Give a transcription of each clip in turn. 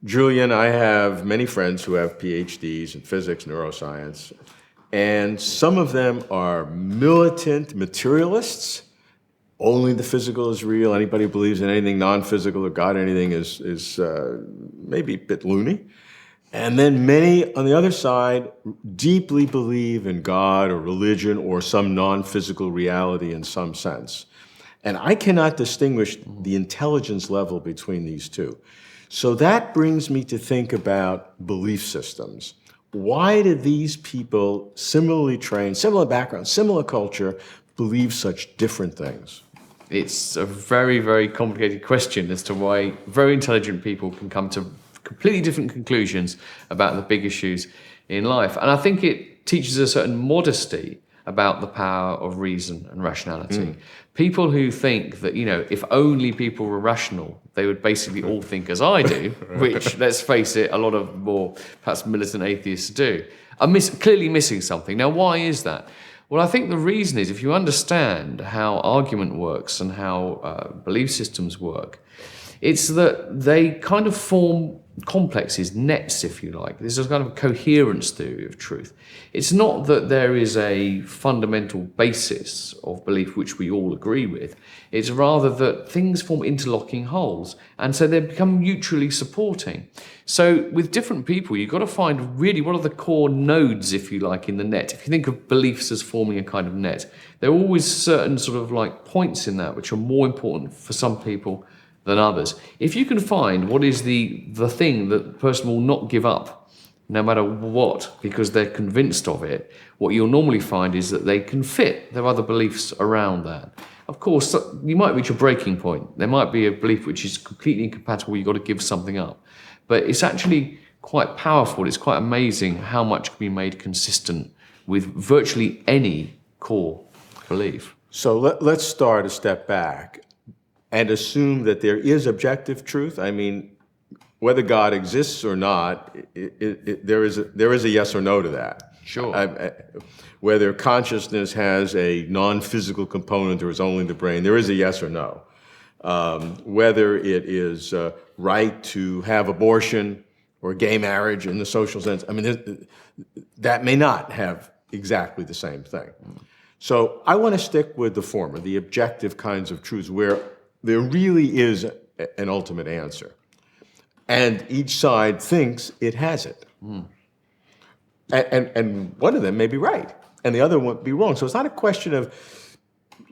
Julian, I have many friends who have PhDs in physics, neuroscience, and some of them are militant materialists. Only the physical is real. Anybody who believes in anything non-physical or God anything is maybe a bit loony. And then many on the other side deeply believe in God or religion or some non-physical reality in some sense. And I cannot distinguish the intelligence level between these two. So that brings me to think about belief systems. Why do these people, similarly trained, similar background, similar culture, believe such different things? It's a very, very complicated question as to why very intelligent people can come to completely different conclusions about the big issues in life. And I think it teaches a certain modesty about the power of reason and rationality. People who think that, if only people were rational, they would basically all think as I do, which, let's face it, a lot of more perhaps militant atheists do, are clearly missing something. Now, why is that? Well, I think the reason is if you understand how argument works and how belief systems work, it's that they kind of form complexes, nets, if you like. This is a kind of coherence theory of truth. It's not that there is a fundamental basis of belief which we all agree with. It's rather that things form interlocking wholes, and so they become mutually supporting. So with different people, you've got to find really what are the core nodes, if you like, in the net. If you think of beliefs as forming a kind of net, there are always certain sort of like points in that which are more important for some people than others. If you can find what is the thing that the person will not give up, no matter what, because they're convinced of it, what you'll normally find is that they can fit their other beliefs around that. Of course, you might reach a breaking point. There might be a belief which is completely incompatible, you've got to give something up. But it's actually quite powerful. It's quite amazing how much can be made consistent with virtually any core belief. So let's start a step back and assume that there is objective truth. I mean, whether God exists or not, there is a yes or no to that. Sure. Whether consciousness has a non-physical component or is only the brain, there is a yes or no. Whether it is right to have abortion or gay marriage in the social sense, I mean, that may not have exactly the same thing. So I want to stick with the former, the objective kinds of truths where there really is an ultimate answer. And each side thinks it has it. And one of them may be right, and the other won't be wrong. So it's not a question of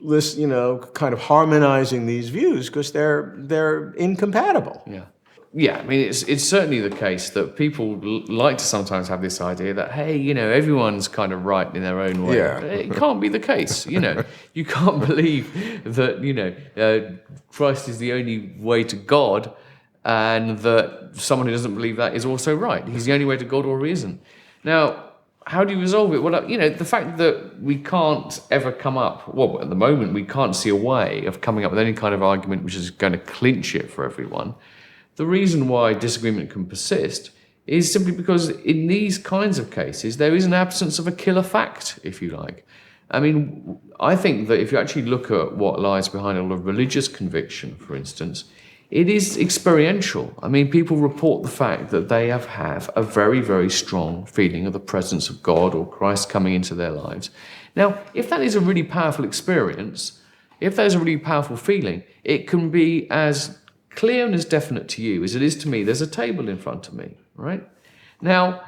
this, kind of harmonizing these views, because they're incompatible. Yeah, I mean, it's certainly the case that people like to sometimes have this idea that, hey, everyone's kind of right in their own way. Yeah. It can't be the case, You can't believe that, Christ is the only way to God, and that someone who doesn't believe that is also right. He's the only way to God, or he isn't. Now, how do you resolve it? Well, the fact that we can't ever come up, well, at the moment, we can't see a way of coming up with any kind of argument which is going to clinch it for everyone. The reason why disagreement can persist is simply because in these kinds of cases, there is an absence of a killer fact, if you like. I mean, I think that if you actually look at what lies behind a lot of religious conviction, for instance, it is experiential. I mean, people report the fact that they have a very, very strong feeling of the presence of God or Christ coming into their lives. Now, if that is a really powerful experience, if there's a really powerful feeling, it can be as clear and as definite to you as it is to me. There's a table in front of me, right? Now,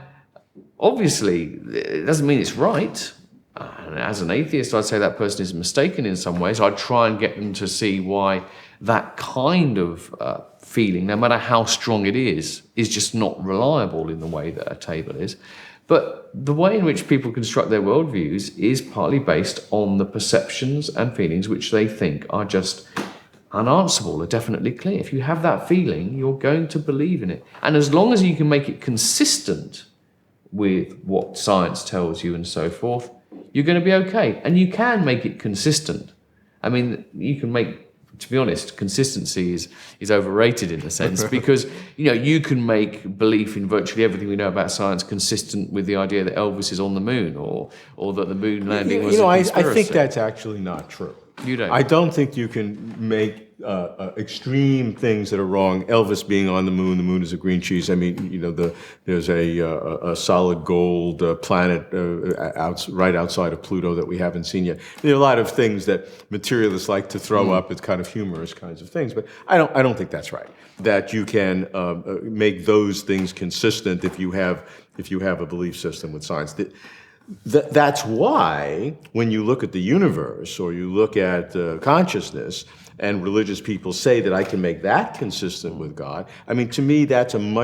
obviously, it doesn't mean it's right. And as an atheist, I'd say that person is mistaken in some ways. I'd try and get them to see why that kind of feeling, no matter how strong it is just not reliable in the way that a table is. But the way in which people construct their worldviews is partly based on the perceptions and feelings which they think are just unanswerable, are definitely clear. If you have that feeling, you're going to believe in it. And as long as you can make it consistent with what science tells you and so forth, you're going to be okay. And you can make it consistent. I mean, you can make, to be honest, consistency is overrated in a sense, because you can make belief in virtually everything we know about science consistent with the idea that Elvis is on the moon, or that the moon landing was a conspiracy. I think that's actually not true. You don't? I don't think you can make extreme things that are wrong. Elvis being on the moon is a green cheese. I mean, there's a solid gold planet right outside of Pluto that we haven't seen yet. There are a lot of things that materialists like to throw up as kind of humorous kinds of things, but I don't think that's right. That you can make those things consistent if you have a belief system with science. That's why when you look at the universe or you look at consciousness, and religious people say that I can make that consistent with God, I mean, to me, that's an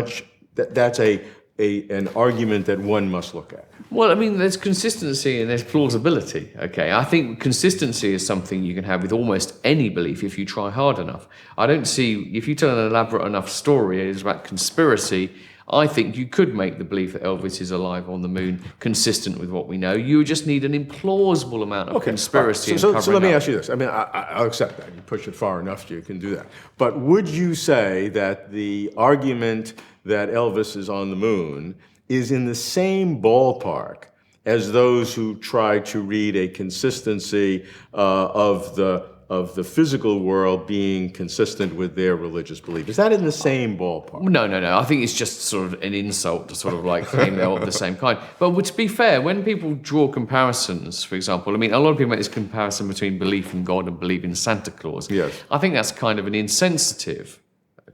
argument that one must look at. Well, I mean, there's consistency and there's plausibility, okay? I think consistency is something you can have with almost any belief if you try hard enough. I don't see, if you tell an elaborate enough story, it is about conspiracy, I think you could make the belief that Elvis is alive on the moon consistent with what we know. You just need an implausible amount of conspiracy. Right. So let me ask you this. I mean, I'll accept that. You push it far enough, you can do that. But would you say that the argument that Elvis is on the moon is in the same ballpark as those who try to read a consistency of the physical world being consistent with their religious belief? Is that in the same ballpark? No. I think it's just sort of an insult to sort of like claim they're all of the same kind. But to be fair, when people draw comparisons, for example, I mean, a lot of people make this comparison between belief in God and belief in Santa Claus. Yes. I think that's kind of an insensitive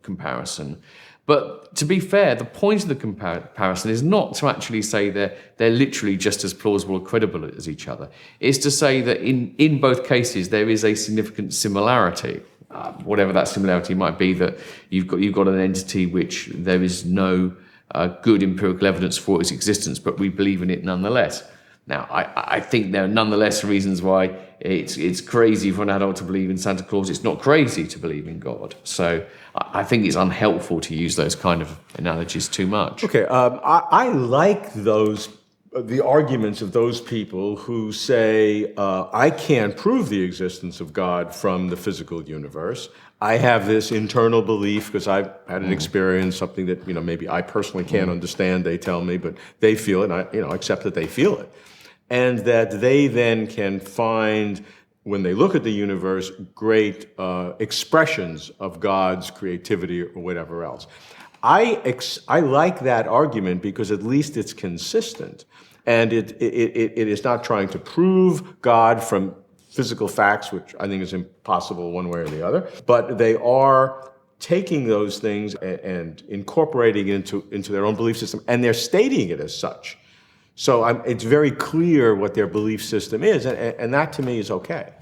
comparison. But to be fair, the point of the comparison is not to actually say they're literally just as plausible or credible as each other. It's to say that in both cases there is a significant similarity, whatever that similarity might be. That you've got an entity which there is no good empirical evidence for its existence, but we believe in it nonetheless. Now, I think there are nonetheless reasons why it's crazy for an adult to believe in Santa Claus. It's not crazy to believe in God. So I think it's unhelpful to use those kind of analogies too much. Okay, I like the arguments of those people who say, I can't prove the existence of God from the physical universe. I have this internal belief because I've had an experience, something that maybe I personally can't understand. They tell me, but they feel it. And I accept that they feel it, and that they then can find, when they look at the universe, great expressions of God's creativity or whatever else. I like that argument because at least it's consistent, and it is not trying to prove God from physical facts, which I think is impossible one way or the other, but they are taking those things and incorporating it into their own belief system, and they're stating it as such. So it's very clear what their belief system is, and that to me is okay.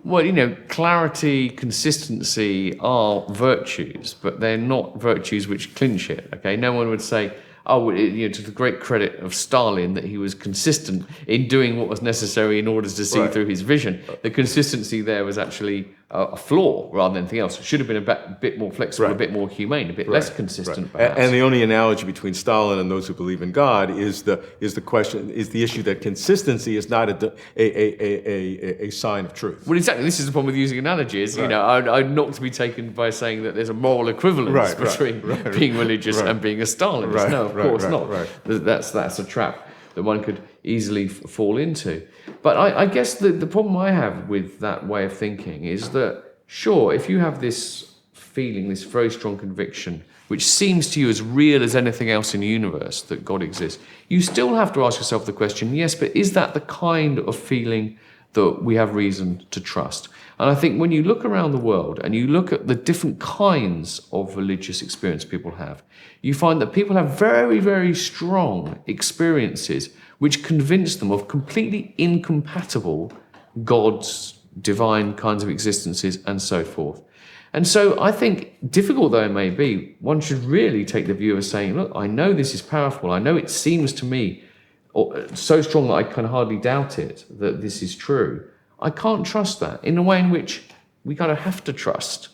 Well, clarity, consistency are virtues, but they're not virtues which clinch it, okay? No one would say, to the great credit of Stalin, that he was consistent in doing what was necessary in order to see through his vision. The consistency there was actually a flaw rather than anything else. It should have been a bit more flexible, a bit more humane, a bit less consistent, perhaps. And the only analogy between Stalin and those who believe in God is the issue that consistency is not a sign of truth. Well, exactly. This is the problem with using analogies. I'm not to be taken by saying that there's a moral equivalence between being religious and being a Stalinist. No, of course not. That's a trap that one could easily fall into. But I guess the problem I have with that way of thinking is that, sure, if you have this feeling, this very strong conviction, which seems to you as real as anything else in the universe, that God exists, you still have to ask yourself the question, yes, but is that the kind of feeling that we have reason to trust? And I think when you look around the world and you look at the different kinds of religious experience people have, you find that people have very, very strong experiences which convince them of completely incompatible gods, divine kinds of existences, and so forth. And so I think, difficult though it may be, one should really take the view of saying, look, I know this is powerful. I know it seems to me so strong that I can hardly doubt it, that this is true. I can't trust that in a way in which we kind of have to trust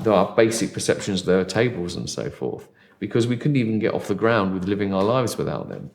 our basic perceptions, there are tables and so forth, because we couldn't even get off the ground with living our lives without them.